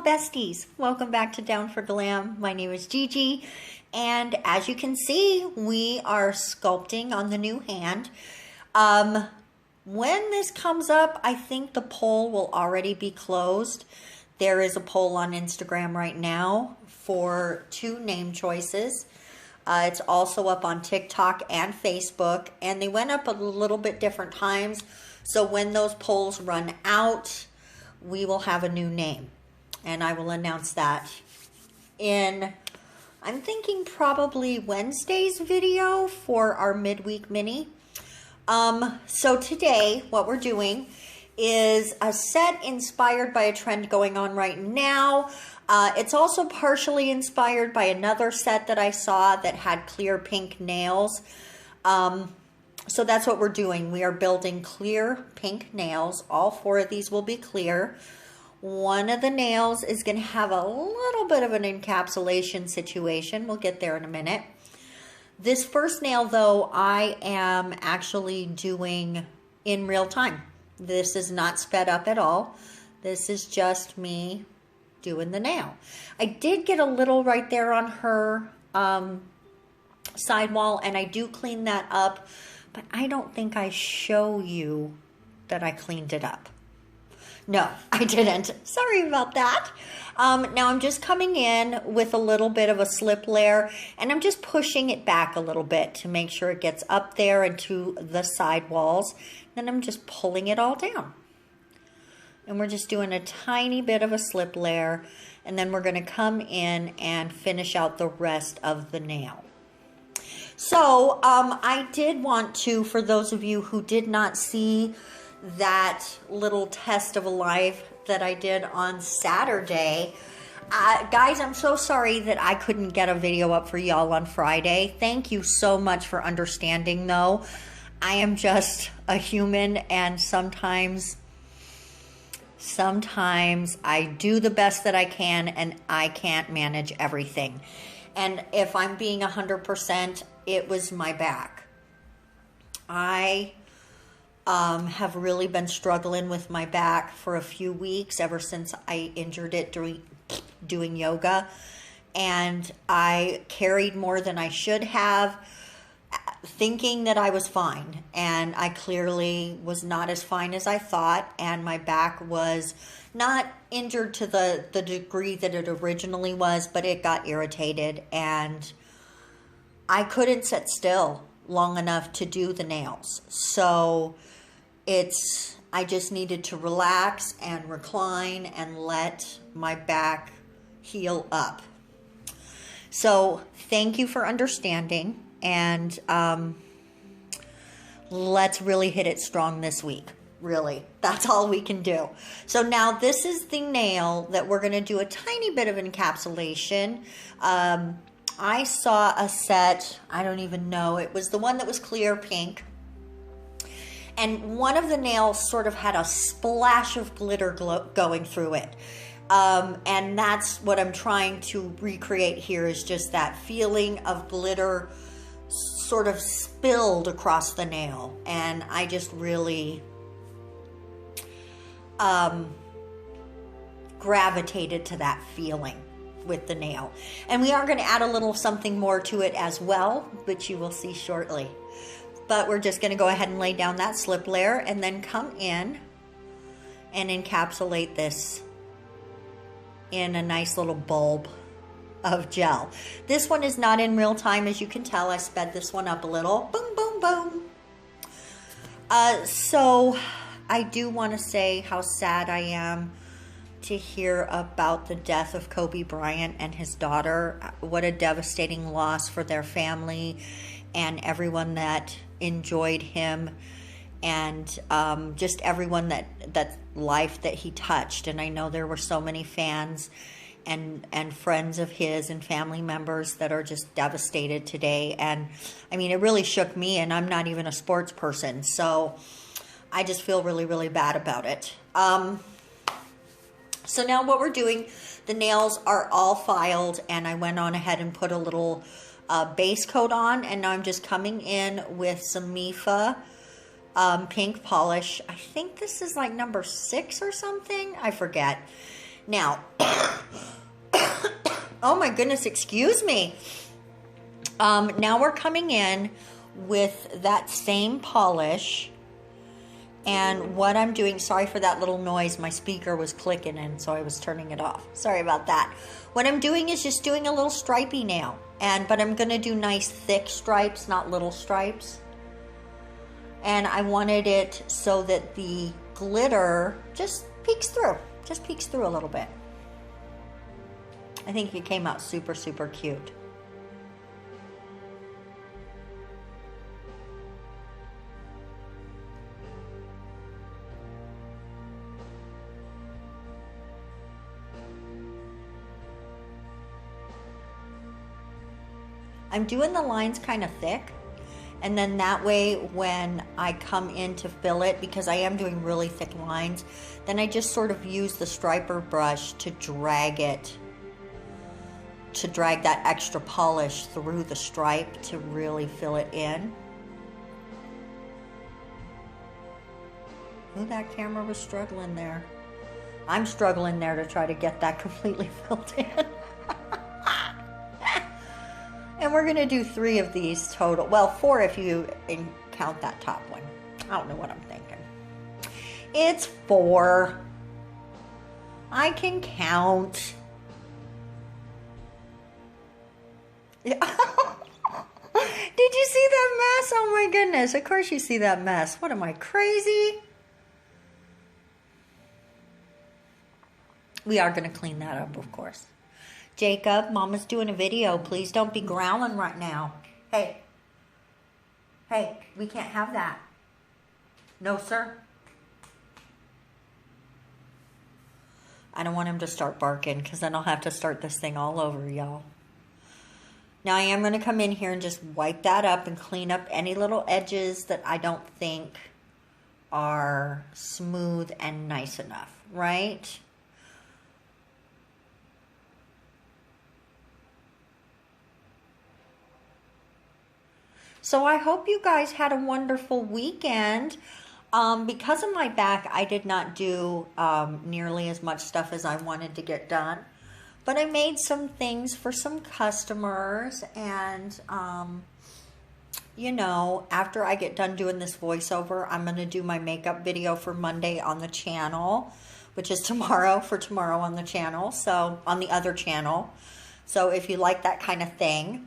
besties, welcome back to Down for Glam. My name is Gigi, and as you can see, we are sculpting on the new hand. When this comes up, I think the poll will already be closed. There is a poll on Instagram right now for 2 name choices. It's also up on TikTok and Facebook, and they went up a little bit different times. So when those polls run out, we will have a new name, and I will announce that in, I'm thinking probably Wednesday's video for our midweek mini. So today what we're doing is a set inspired by a trend going on right now. It's also partially inspired by another set that I saw that had clear pink nails. So that's what we're doing. We are building clear pink nails. All 4 of these will be clear. One of the nails is going to have a little bit of an encapsulation situation. We'll get there in a minute. This first nail, though, I am actually doing in real time. This is not sped up at all. This is just me doing the nail. I did get a little right there on her sidewall, and I do clean that up. But I don't think I show you that I cleaned it up. No, I didn't. Sorry about that. Now I'm just coming in with a little bit of a slip layer, and I'm just pushing it back a little bit to make sure it gets up there and to the side walls. Then I'm just pulling it all down. And we're just doing a tiny bit of a slip layer, and then we're going to come in and finish out the rest of the nail. So I did want to, for those of you who did not see that little test of a live that I did on Saturday, guys, I'm so sorry that I couldn't get a video up for y'all on Friday. Thank you so much for understanding, though. I am just a human, and sometimes I do the best that I can, and I can't manage everything. And if I'm being 100%, it was my back. I have really been struggling with my back for a few weeks, ever since I injured it doing yoga. And I carried more than I should have, thinking that I was fine. And I clearly was not as fine as I thought. And my back was not injured to the degree that it originally was, but it got irritated, and I couldn't sit still long enough to do the nails. So I just needed to relax and recline and let my back heal up. So thank you for understanding, and let's really hit it strong this week. Really, that's all we can do. So now this is the nail that we're going to do a tiny bit of encapsulation. I saw a set, I don't even know, it was the one that was clear pink. And one of the nails sort of had a splash of glitter going through it. And that's what I'm trying to recreate here, is just that feeling of glitter sort of spilled across the nail. And I just really gravitated to that feeling with the nail. And we are going to add a little something more to it as well, which you will see shortly. But we're just going to go ahead and lay down that slip layer, and then come in and encapsulate this in a nice little bulb of gel. This one is not in real time, as you can tell. I sped this one up a little. Boom, boom, boom. So I do want to say how sad I am to hear about the death of Kobe Bryant and his daughter. What a devastating loss for their family and everyone that enjoyed him, and just everyone that life that he touched. And I know there were so many fans and friends of his and family members that are just devastated today. And I mean, it really shook me, and I'm not even a sports person, so I just feel really, really bad about it. So now what we're doing, the nails are all filed, and I went on ahead and put a little base coat on, and now I'm just coming in with some MEFA pink polish. I think this is like number 6 or something. I forget. Now, oh my goodness, excuse me. Now we're coming in with that same polish. And what I'm doing, sorry for that little noise, my speaker was clicking and so I was turning it off. Sorry about that. What I'm doing is just doing a little stripey nail. But I'm going to do nice thick stripes, not little stripes. And I wanted it so that the glitter just peeks through a little bit. I think it came out super, super cute. I'm doing the lines kind of thick, and then that way when I come in to fill it, because I am doing really thick lines, then I just sort of use the striper brush to drag it, to drag that extra polish through the stripe to really fill it in. Ooh, that camera was struggling there. I'm struggling there to try to get that completely filled in. And we're going to do 3 of these total. Well, 4 if you count that top one. I don't know what I'm thinking. It's 4. I can count. Did you see that mess? Oh my goodness. Of course you see that mess. What am I, crazy? We are going to clean that up, of course. Jacob, Mama's doing a video. Please don't be growling right now. Hey. Hey, we can't have that. No, sir. I don't want him to start barking because then I'll have to start this thing all over, y'all. Now I am going to come in here and just wipe that up and clean up any little edges that I don't think are smooth and nice enough, right? So I hope you guys had a wonderful weekend. Because of my back, I did not do nearly as much stuff as I wanted to get done. But I made some things for some customers. And, you know, after I get done doing this voiceover, I'm going to do my makeup video for Monday on the channel, which is tomorrow, for tomorrow on the channel. So, on the other channel. So, if you like that kind of thing.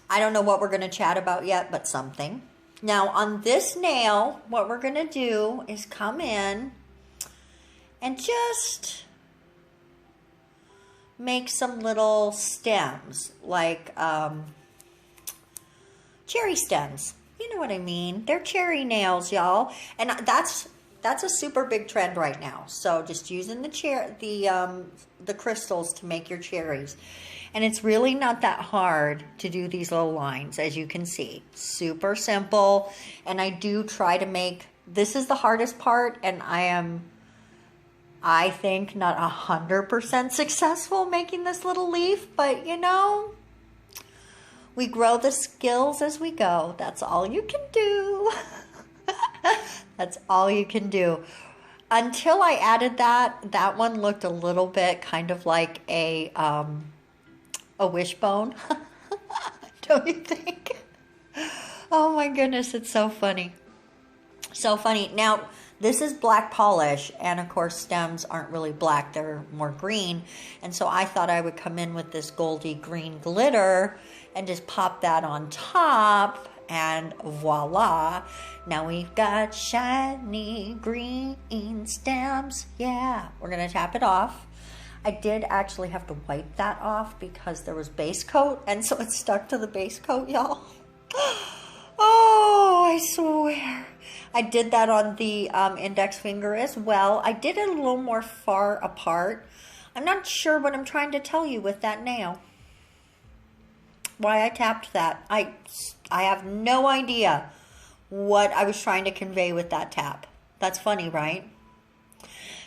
I don't know what we're going to chat about yet, but something. Now, on this nail, what we're going to do is come in and just make some little stems, like cherry stems. You know what I mean? They're cherry nails, y'all. And that's a super big trend right now. So just using the crystals to make your cherries. And it's really not that hard to do these little lines, as you can see. Super simple. And I do try to make, this is the hardest part, and I think, not 100% successful making this little leaf. But, you know, we grow the skills as we go. That's all you can do. That's all you can do. Until I added that one looked a little bit kind of like a wishbone. Don't you think? Oh my goodness, it's so funny. So funny. Now, this is black polish, and of course stems aren't really black, they're more green. And so I thought I would come in with this goldy green glitter and just pop that on top, and voila. Now we've got shiny green stems. Yeah, we're gonna tap it off. I did actually have to wipe that off because there was base coat, and so it stuck to the base coat, y'all. Oh, I swear. I did that on the index finger as well. I did it a little more far apart. I'm not sure what I'm trying to tell you with that nail. Why I tapped that. I have no idea what I was trying to convey with that tap. That's funny, right?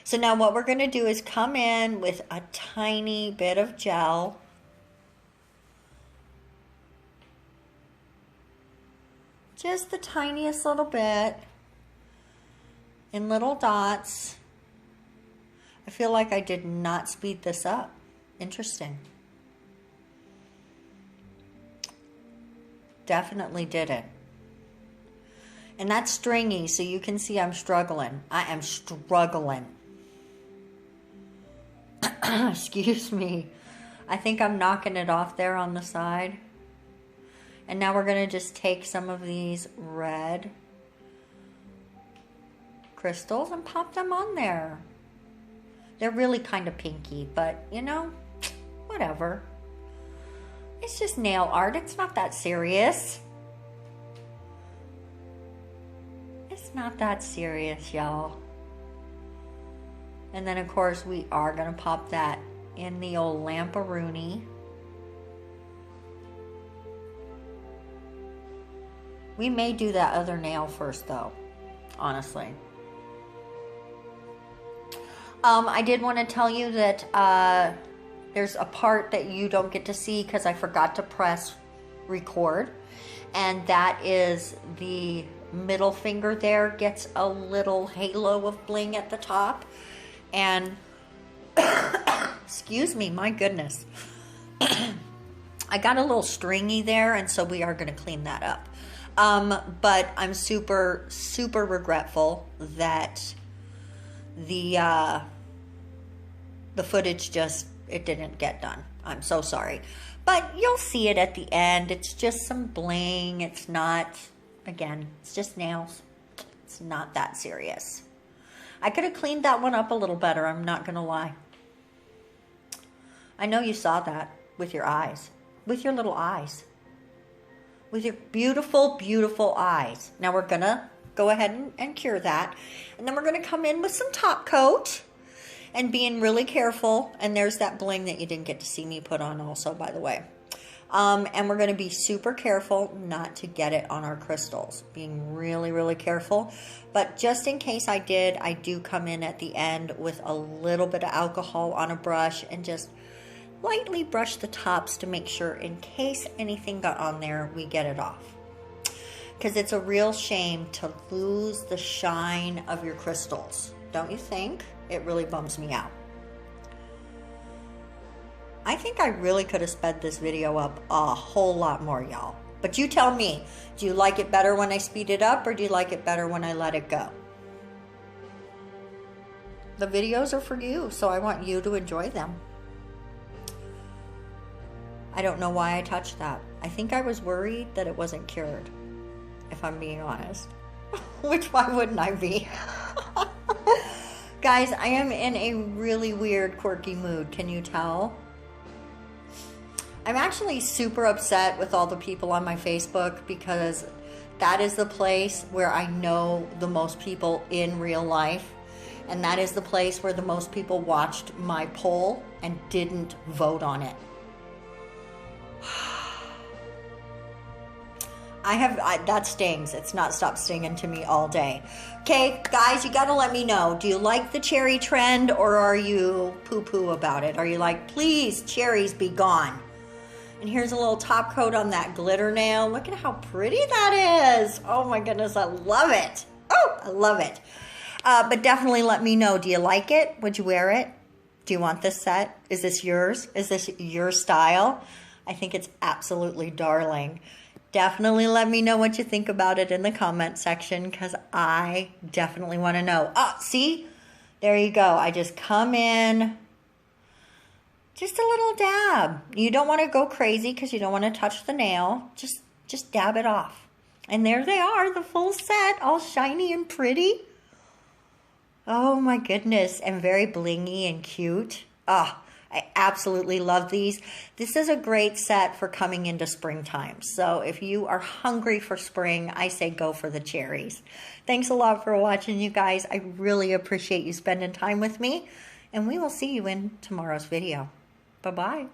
So now what we're going to do is come in with a tiny bit of gel. Just the tiniest little bit in little dots. I feel like I did not speed this up. Interesting. Definitely didn't. And that's stringy, so you can see I'm struggling. I am struggling. Excuse me. I think I'm knocking it off there on the side. And now we're going to just take some of these red crystals and pop them on there. They're really kind of pinky, but you know, whatever. It's just nail art. It's not that serious. It's not that serious, y'all. And then, of course, we are going to pop that in the old lamparoonie. We may do that other nail first, though, honestly. I did want to tell you that there's a part that you don't get to see because I forgot to press record. And that is the middle finger there gets a little halo of bling at the top. And, excuse me, my goodness. I got a little stringy there, and so we are going to clean that up. But I'm super, super regretful that the footage just, it didn't get done. I'm so sorry. But you'll see it at the end. It's just some bling. It's not, again, it's just nails. It's not that serious. I could have cleaned that one up a little better. I'm not going to lie. I know you saw that with your eyes. With your little eyes. With your beautiful, beautiful eyes. Now we're going to go ahead and cure that. And then we're going to come in with some top coat. And being really careful. And there's that bling that you didn't get to see me put on also, by the way. And we're going to be super careful not to get it on our crystals. Being really, really careful. But just in case I did, I do come in at the end with a little bit of alcohol on a brush and just lightly brush the tops to make sure in case anything got on there, we get it off. Because it's a real shame to lose the shine of your crystals. Don't you think? It really bums me out. I think I really could have sped this video up a whole lot more, y'all. But you tell me, do you like it better when I speed it up or do you like it better when I let it go? The videos are for you, so I want you to enjoy them. I don't know why I touched that. I think I was worried that it wasn't cured, if I'm being honest. Which, why wouldn't I be? Guys, I am in a really weird, quirky mood. Can you tell? I'm actually super upset with all the people on my Facebook because that is the place where I know the most people in real life. And that is the place where the most people watched my poll and didn't vote on it. That stings. It's not stopped stinging to me all day. Okay, guys, you got to let me know. Do you like the cherry trend or are you poo-poo about it? Are you like, please, cherries be gone? And here's a little top coat on that glitter nail. Look at how pretty that is. Oh my goodness, I love it. Oh, I love it. But definitely let me know. Do you like it? Would you wear it? Do you want this set? Is this yours? Is this your style? I think it's absolutely darling. Definitely let me know what you think about it in the comment section because I definitely want to know. Oh, see? There you go. I just come in. Just a little dab. You don't want to go crazy because you don't want to touch the nail. Just dab it off. And there they are, the full set, all shiny and pretty. Oh my goodness, and very blingy and cute. Ah, I absolutely love these. This is a great set for coming into springtime. So if you are hungry for spring, I say go for the cherries. Thanks a lot for watching, you guys. I really appreciate you spending time with me. And we will see you in tomorrow's video. Bye-bye.